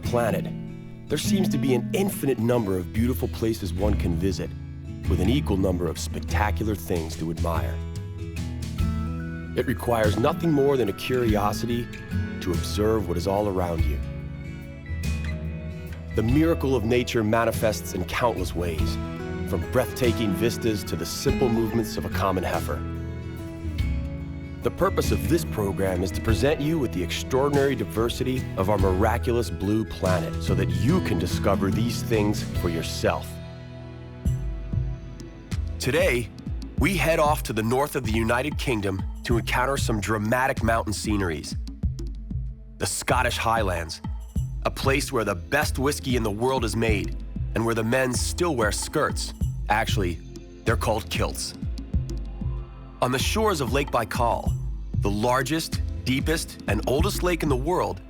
planet, there seems to be an infinite number of beautiful places one can visit, with an equal number of spectacular things to admire. It requires nothing more than a curiosity to observe what is all around you. The miracle of nature manifests in countless ways, from breathtaking vistas to the simple movements of a common heifer. The purpose of this program is to present you with the extraordinary diversity of our miraculous blue planet so that you can discover these things for yourself. Today, we head off to the north of the United Kingdom to encounter some dramatic mountain sceneries. The Scottish Highlands, a place where the best whiskey in the world is made and where the men still wear skirts. Actually, they're called kilts. On the shores of Lake Baikal, the largest, deepest, and oldest lake in the world,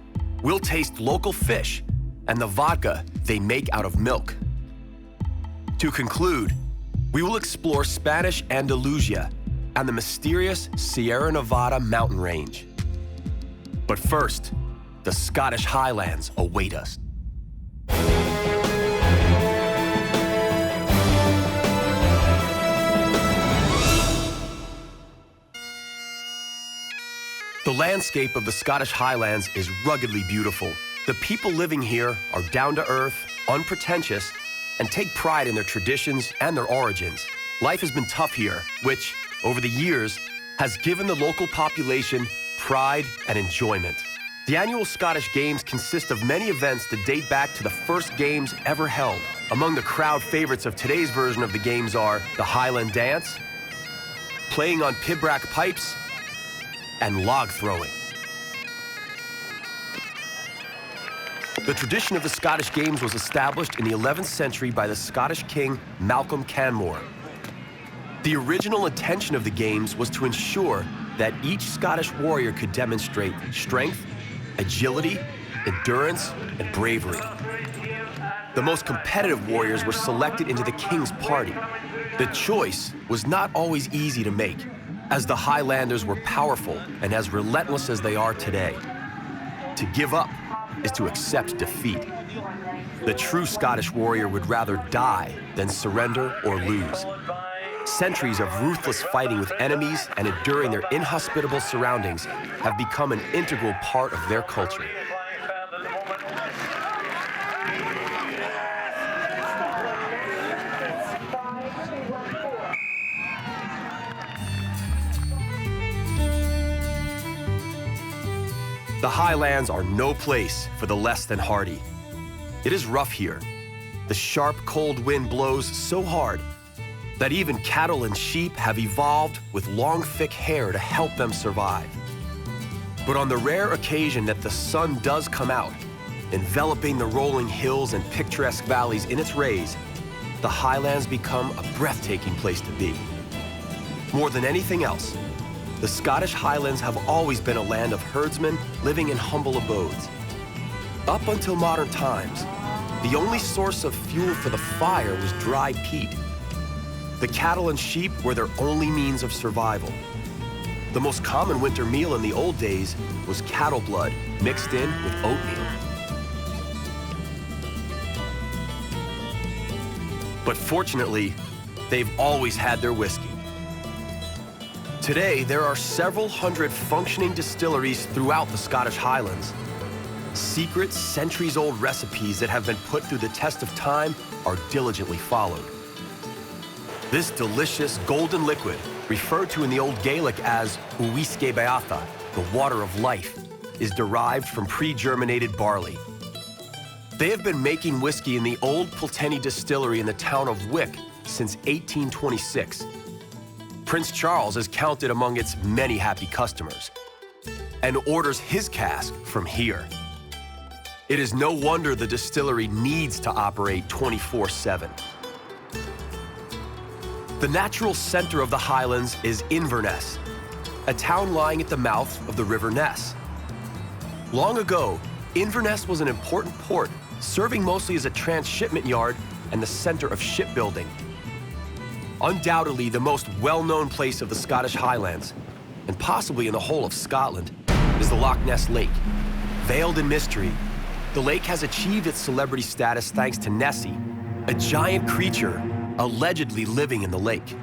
we'll taste local fish and the vodka they make out of milk. To conclude, we will explore Spanish Andalusia and the mysterious Sierra Nevada mountain range. But first, the Scottish Highlands await us. The landscape of the Scottish Highlands is ruggedly beautiful. The people living here are down to earth, unpretentious, and take pride in their traditions and their origins. Life has been tough here, which, over the years, has given the local population pride and enjoyment. The annual Scottish Games consist of many events that date back to the first games ever held. Among the crowd favorites of today's version of the games are the Highland Dance, playing on pibroch pipes, and log throwing. The tradition of the Scottish Games was established in the 11th century by the Scottish king Malcolm Canmore. The original intention of the Games was to ensure that each Scottish warrior could demonstrate strength, agility, endurance, and bravery. The most competitive warriors were selected into the king's party. The choice was not always easy to make, as the Highlanders were powerful and as relentless as they are today. To give up is to accept defeat. The true Scottish warrior would rather die than surrender or lose. Centuries of ruthless fighting with enemies and enduring their inhospitable surroundings have become an integral part of their culture. The Highlands are no place for the less than hardy. It is rough here. The sharp, cold wind blows so hard that even cattle and sheep have evolved with long, thick hair to help them survive. But on the rare occasion that the sun does come out, enveloping the rolling hills and picturesque valleys in its rays, the Highlands become a breathtaking place to be. More than anything else, the Scottish Highlands have always been a land of herdsmen living in humble abodes. Up until modern times, the only source of fuel for the fire was dry peat. The cattle and sheep were their only means of survival. The most common winter meal in the old days was cattle blood mixed in with oatmeal. But fortunately, they've always had their whiskey. Today, there are several hundred functioning distilleries throughout the Scottish Highlands. Secret, centuries-old recipes that have been put through the test of time are diligently followed. This delicious golden liquid, referred to in the Old Gaelic as uisce beatha, the water of life, is derived from pre-germinated barley. They have been making whiskey in the old Pulteney distillery in the town of Wick since 1826. Prince Charles is counted among its many happy customers and orders his cask from here. It is no wonder the distillery needs to operate 24/7. The natural center of the Highlands is Inverness, a town lying at the mouth of the River Ness. Long ago, Inverness was an important port, serving mostly as a transshipment yard and the center of shipbuilding. Undoubtedly the most well-known place of the Scottish Highlands, and possibly in the whole of Scotland, is the Loch Ness Lake. Veiled in mystery, The lake has achieved its celebrity status thanks to Nessie, a giant creature allegedly living in the lake.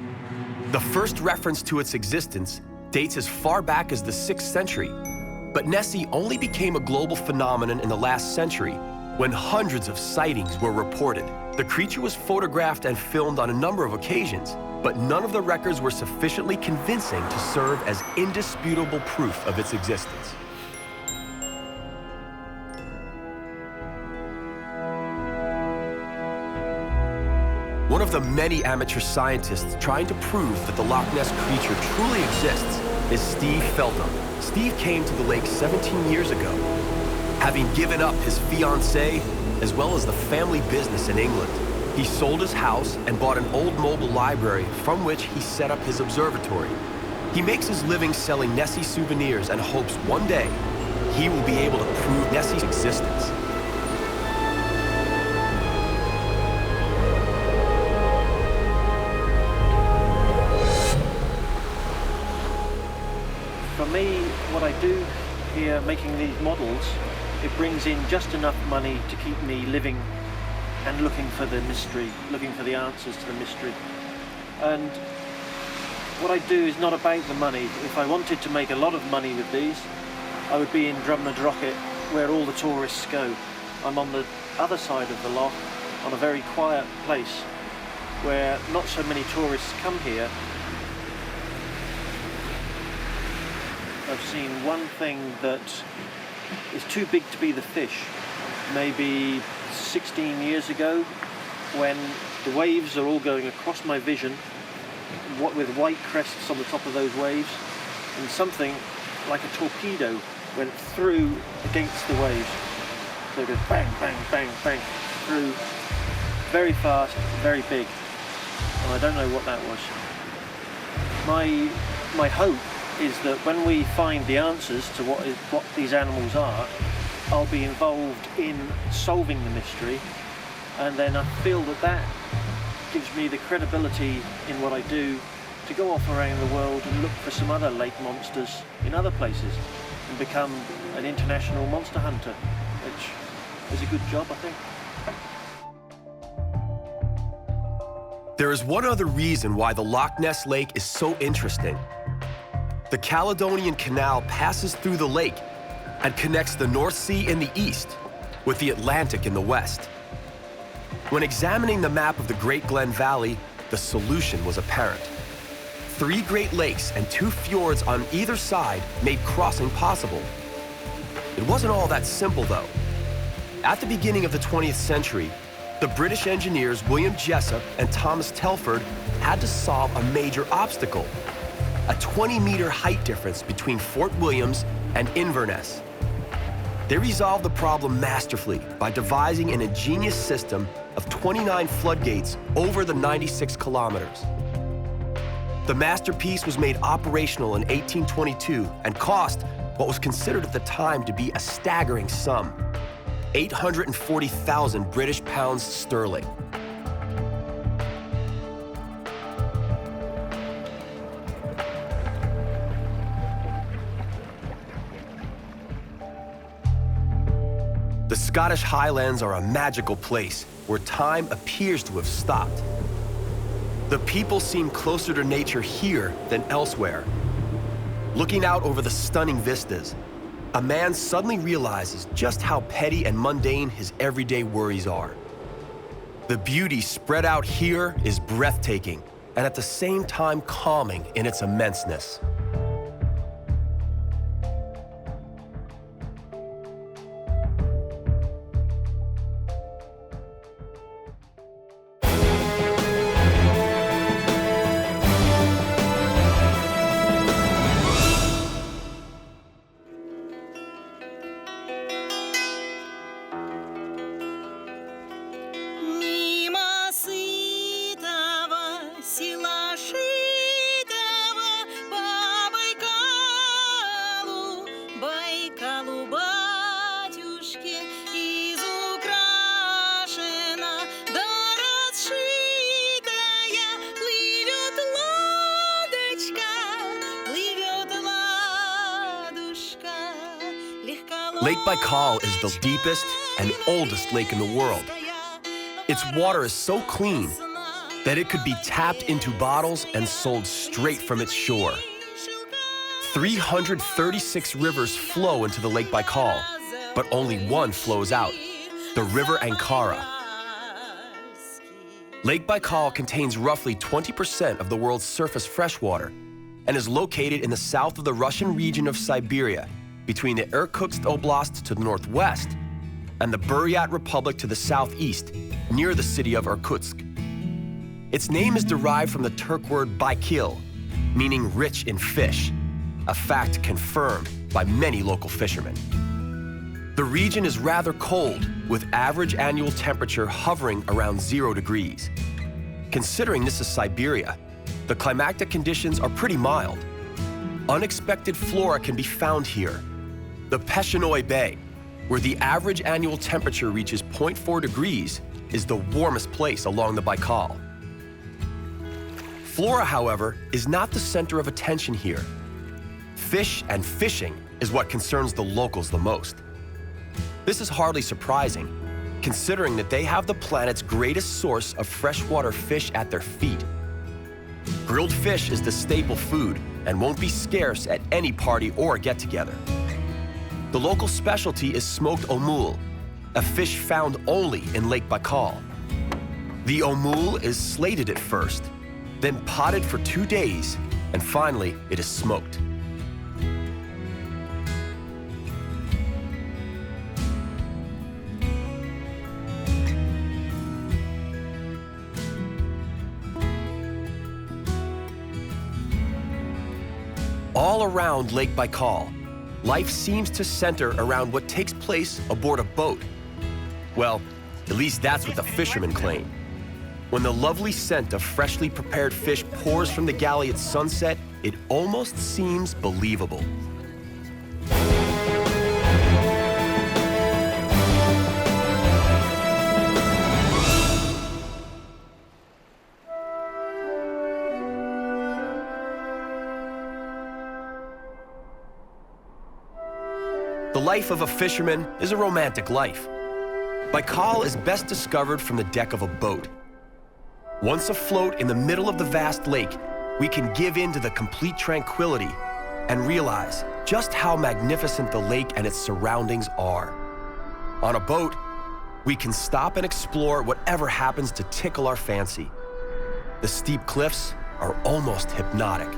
The first reference to its existence dates as far back as the 6th century, but Nessie only became a global phenomenon in the last century when hundreds of sightings were reported. The creature was photographed and filmed on a number of occasions, but none of the records were sufficiently convincing to serve as indisputable proof of its existence. One of the many amateur scientists trying to prove that the Loch Ness creature truly exists is Steve Feltham. Steve came to the lake 17 years ago, having given up his fiancée as well as the family business in England. He sold his house and bought an old mobile library from which he set up his observatory. He makes his living selling Nessie souvenirs and hopes one day he will be able to prove Nessie's existence. For me, what I do here, making these models, it brings in just enough money to keep me living and looking for the mystery, looking for the answers to the mystery. And what I do is not about the money. If I wanted to make a lot of money with these, I would be in Drumnadrochit, where all the tourists go. I'm on the other side of the loch, on a very quiet place, where not so many tourists come here. I've seen one thing that is too big to be the fish. Maybe 16 years ago, when the waves are all going across my vision, what with white crests on the top of those waves, and something like a torpedo went through against the waves. So it goes bang, bang, bang, bang, through very fast, very big. And I don't know what that was. My hope is that when we find the answers to what these animals are, I'll be involved in solving the mystery, and then I feel that gives me the credibility in what I do to go off around the world and look for some other lake monsters in other places and become an international monster hunter, which is a good job, I think. There is one other reason why the Loch Ness Lake is so interesting. The Caledonian Canal passes through the lake and connects the North Sea in the east with the Atlantic in the west. When examining the map of the Great Glen Valley, the solution was apparent. 3 Great Lakes and 2 fjords on either side made crossing possible. It wasn't all that simple, though. At the beginning of the 20th century, the British engineers William Jessup and Thomas Telford had to solve a major obstacle: a 20-meter height difference between Fort Williams and Inverness. They resolved the problem masterfully by devising an ingenious system of 29 floodgates over the 96 kilometers. The masterpiece was made operational in 1822 and cost what was considered at the time to be a staggering sum: 840,000 British pounds sterling. The Scottish Highlands are a magical place where time appears to have stopped. The people seem closer to nature here than elsewhere. Looking out over the stunning vistas, a man suddenly realizes just how petty and mundane his everyday worries are. The beauty spread out here is breathtaking and at the same time calming in its immenseness. Lake Baikal is the deepest and oldest lake in the world. Its water is so clean that it could be tapped into bottles and sold straight from its shore. 336 rivers flow into the Lake Baikal, but only one flows out, the River Ankara. Lake Baikal contains roughly 20% of the world's surface freshwater and is located in the south of the Russian region of Siberia, between the Irkutsk Oblast to the northwest and the Buryat Republic to the southeast, near the city of Irkutsk. Its name is derived from the Turk word Baikal, meaning rich in fish, a fact confirmed by many local fishermen. The region is rather cold, with average annual temperature hovering around 0 degrees. Considering this is Siberia, the climatic conditions are pretty mild. Unexpected flora can be found here. The Peshenoi Bay, where the average annual temperature reaches 0.4 degrees, is the warmest place along the Baikal. Flora, however, is not the center of attention here. Fish and fishing is what concerns the locals the most. This is hardly surprising, considering that they have the planet's greatest source of freshwater fish at their feet. Grilled fish is the staple food and won't be scarce at any party or get-together. The local specialty is smoked omul, a fish found only in Lake Baikal. The omul is slated at first, then potted for 2 days, and finally it is smoked. All around Lake Baikal, life seems to center around what takes place aboard a boat. Well, at least that's what the fishermen claim. When the lovely scent of freshly prepared fish pours from the galley at sunset, it almost seems believable. The life of a fisherman is a romantic life. Baikal is best discovered from the deck of a boat. Once afloat in the middle of the vast lake, we can give in to the complete tranquility and realize just how magnificent the lake and its surroundings are. On a boat, we can stop and explore whatever happens to tickle our fancy. The steep cliffs are almost hypnotic.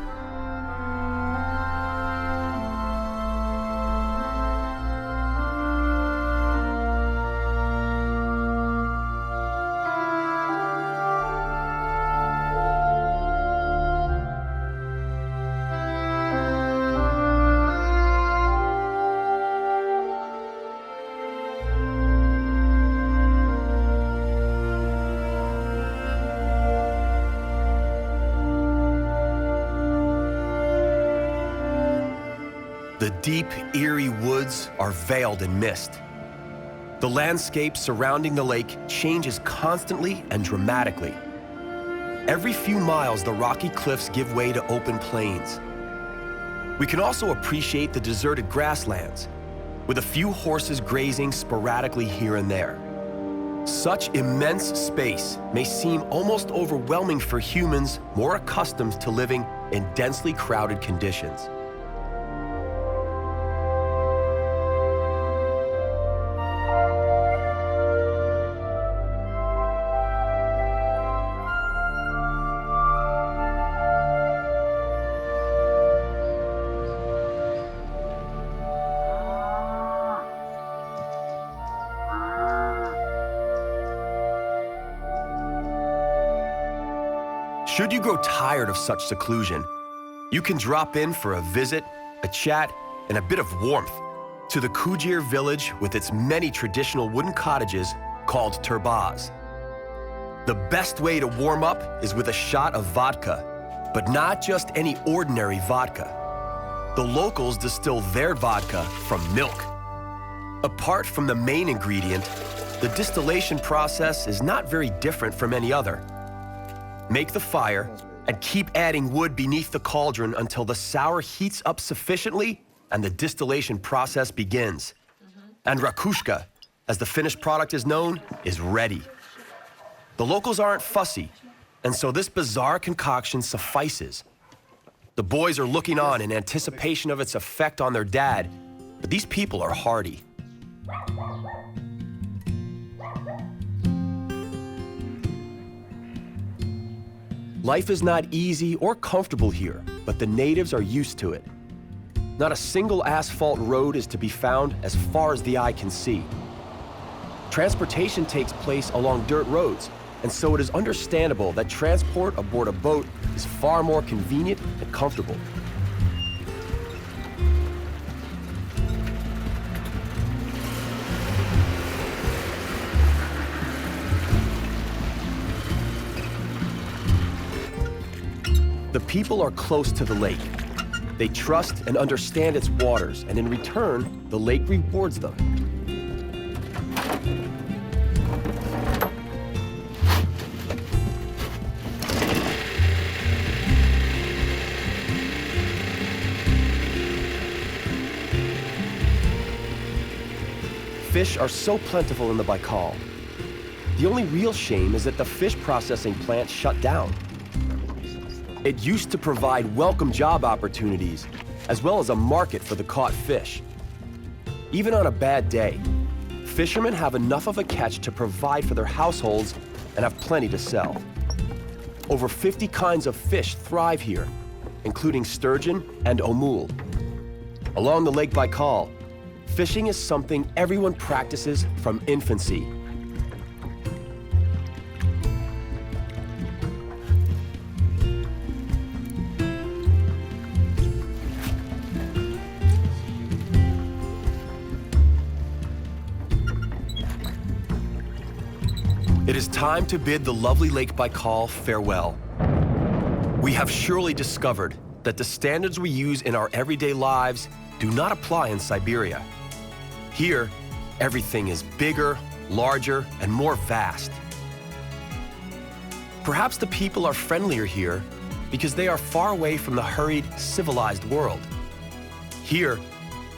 The deep, eerie woods are veiled in mist. The landscape surrounding the lake changes constantly and dramatically. Every few miles, the rocky cliffs give way to open plains. We can also appreciate the deserted grasslands, with a few horses grazing sporadically here and there. Such immense space may seem almost overwhelming for humans more accustomed to living in densely crowded conditions. Should you grow tired of such seclusion, you can drop in for a visit, a chat, and a bit of warmth to the Kujir village with its many traditional wooden cottages called turbas. The best way to warm up is with a shot of vodka, but not just any ordinary vodka. The locals distill their vodka from milk. Apart from the main ingredient, the distillation process is not very different from any other. Make the fire and keep adding wood beneath the cauldron until the sour heats up sufficiently and the distillation process begins. And rakushka, as the finished product is known, is ready. The locals aren't fussy, and so this bizarre concoction suffices. The boys are looking on in anticipation of its effect on their dad, but these people are hardy. Life is not easy or comfortable here, but the natives are used to it. Not a single asphalt road is to be found as far as the eye can see. Transportation takes place along dirt roads, and so it is understandable that transport aboard a boat is far more convenient and comfortable. The people are close to the lake. They trust and understand its waters, and in return, the lake rewards them. Fish are so plentiful in the Baikal. The only real shame is that the fish processing plant shut down. It used to provide welcome job opportunities, as well as a market for the caught fish. Even on a bad day, fishermen have enough of a catch to provide for their households and have plenty to sell. Over 50 kinds of fish thrive here, including sturgeon and omul. Along the Lake Baikal, fishing is something everyone practices from infancy. It is time to bid the lovely Lake Baikal farewell. We have surely discovered that the standards we use in our everyday lives do not apply in Siberia. Here, everything is bigger, larger, and more vast. Perhaps the people are friendlier here because they are far away from the hurried, civilized world. Here,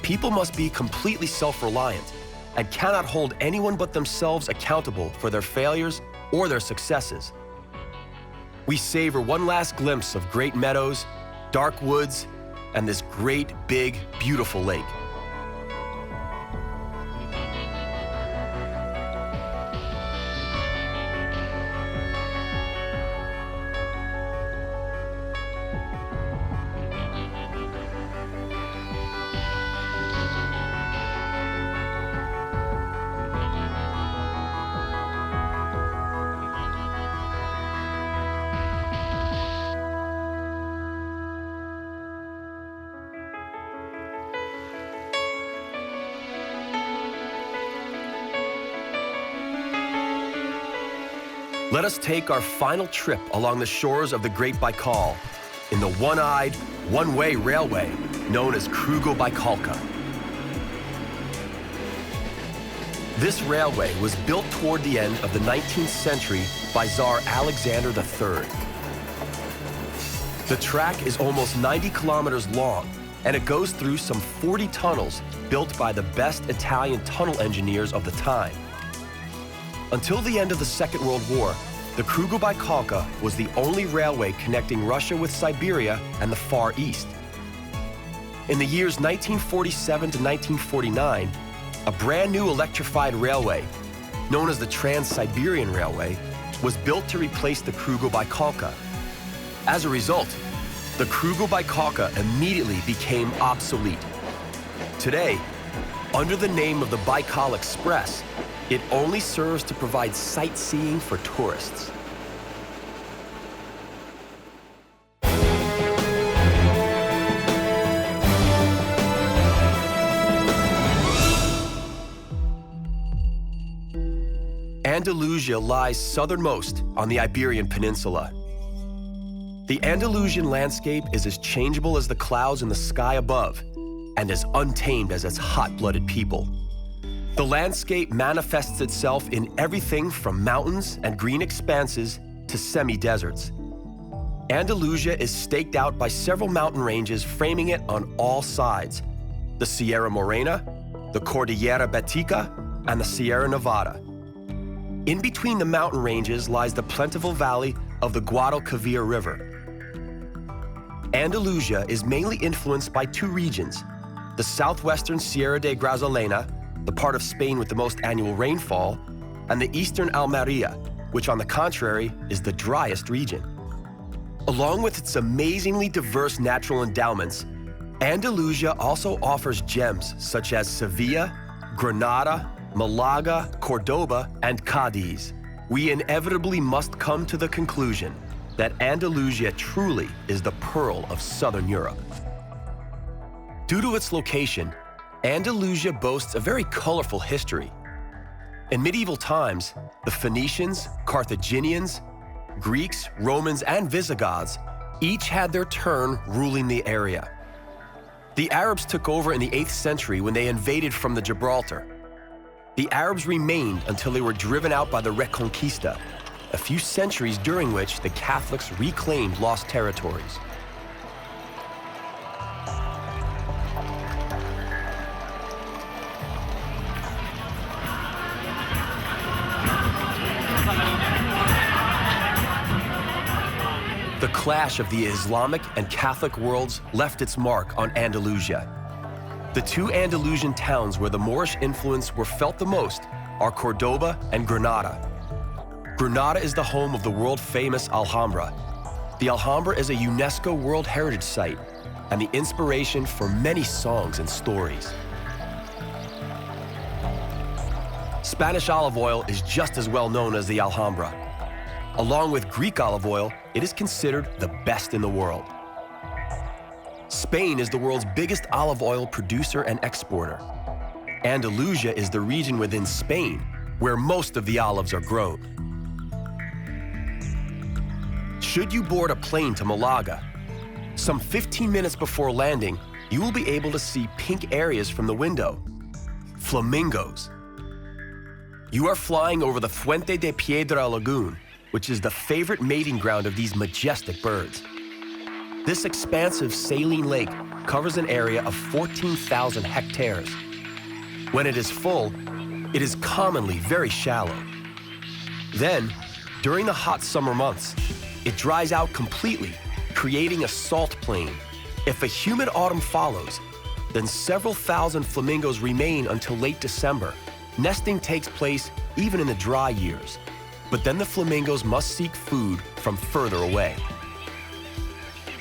people must be completely self-reliant and cannot hold anyone but themselves accountable for their failures or their successes. We savor one last glimpse of great meadows, dark woods, and this great, big, beautiful lake. Let us take our final trip along the shores of the Great Baikal in the one-eyed, one-way railway known as Krugo-Baikalka. This railway was built toward the end of the 19th century by Tsar Alexander III. The track is almost 90 kilometers long, and it goes through some 40 tunnels built by the best Italian tunnel engineers of the time. Until the end of the Second World War, the Krugo-Baikalka was the only railway connecting Russia with Siberia and the Far East. In the years 1947 to 1949, a brand new electrified railway, known as the Trans-Siberian Railway, was built to replace the Krugo-Baikalka. As a result, the Krugo-Baikalka immediately became obsolete. Today, under the name of the Baikal Express, it only serves to provide sightseeing for tourists. Andalusia lies southernmost on the Iberian Peninsula. The Andalusian landscape is as changeable as the clouds in the sky above, and as untamed as its hot-blooded people. The landscape manifests itself in everything from mountains and green expanses to semi-deserts. Andalusia is staked out by several mountain ranges framing it on all sides: the Sierra Morena, the Cordillera Bética, and the Sierra Nevada. In between the mountain ranges lies the plentiful valley of the Guadalquivir River. Andalusia is mainly influenced by two regions, the southwestern Sierra de Grazalema, the part of Spain with the most annual rainfall, and the eastern Almeria, which on the contrary is the driest region. Along with its amazingly diverse natural endowments, Andalusia also offers gems such as Sevilla, Granada, Malaga, Cordoba, and Cadiz. We inevitably must come to the conclusion that Andalusia truly is the pearl of southern Europe. Due to its location, Andalusia boasts a very colorful history. In medieval times, the Phoenicians, Carthaginians, Greeks, Romans, and Visigoths each had their turn ruling the area. The Arabs took over in the 8th century when they invaded from the Gibraltar. The Arabs remained until they were driven out by the Reconquista, a few centuries during which the Catholics reclaimed lost territories. The clash of the Islamic and Catholic worlds left its mark on Andalusia. The two Andalusian towns where the Moorish influence were felt the most are Cordoba and Granada. Granada is the home of the world-famous Alhambra. The Alhambra is a UNESCO World Heritage Site and the inspiration for many songs and stories. Spanish olive oil is just as well known as the Alhambra. Along with Greek olive oil, it is considered the best in the world. Spain is the world's biggest olive oil producer and exporter. Andalusia is the region within Spain where most of the olives are grown. Should you board a plane to Malaga, some 15 minutes before landing, you will be able to see pink areas from the window. Flamingos. You are flying over the Fuente de Piedra Lagoon, which is the favorite mating ground of these majestic birds. This expansive saline lake covers an area of 14,000 hectares. When it is full, it is commonly very shallow. Then, during the hot summer months, it dries out completely, creating a salt plain. If a humid autumn follows, then several thousand flamingos remain until late December. Nesting takes place even in the dry years. But then the flamingos must seek food from further away.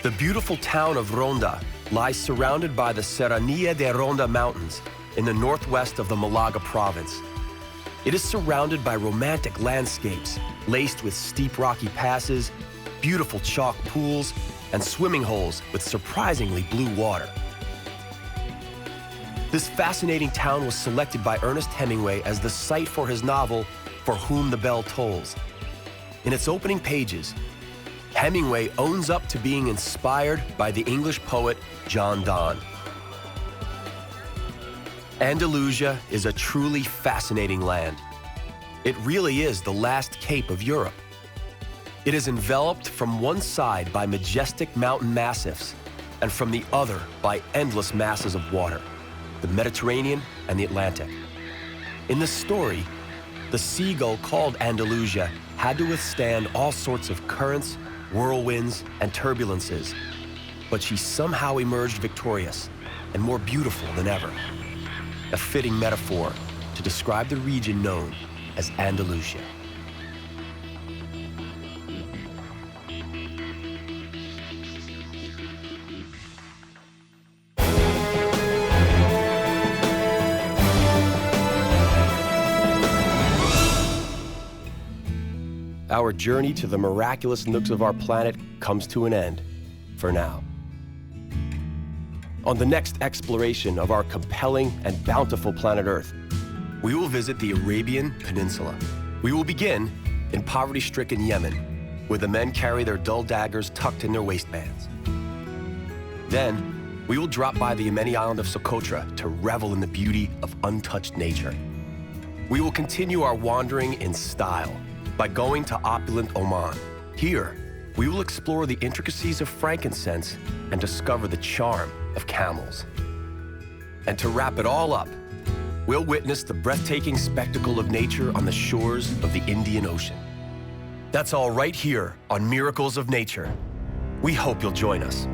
The beautiful town of Ronda lies surrounded by the Serranía de Ronda Mountains in the northwest of the Malaga province. It is surrounded by romantic landscapes, laced with steep rocky passes, beautiful chalk pools, and swimming holes with surprisingly blue water. This fascinating town was selected by Ernest Hemingway as the site for his novel, For Whom the Bell Tolls. In its opening pages, Hemingway owns up to being inspired by the English poet John Donne. Andalusia is a truly fascinating land. It really is the last cape of Europe. It is enveloped from one side by majestic mountain massifs and from the other by endless masses of water, the Mediterranean and the Atlantic. In the story, the seagull called Andalusia had to withstand all sorts of currents, whirlwinds, and turbulences, but she somehow emerged victorious and more beautiful than ever. A fitting metaphor to describe the region known as Andalusia. Our journey to the miraculous nooks of our planet comes to an end, for now. On the next exploration of our compelling and bountiful planet Earth, we will visit the Arabian Peninsula. We will begin in poverty-stricken Yemen, where the men carry their dull daggers tucked in their waistbands. Then, we will drop by the Yemeni island of Socotra to revel in the beauty of untouched nature. We will continue our wandering in style by going to opulent Oman. Here, we will explore the intricacies of frankincense and discover the charm of camels. And to wrap it all up, we'll witness the breathtaking spectacle of nature on the shores of the Indian Ocean. That's all right here on Miracles of Nature. We hope you'll join us.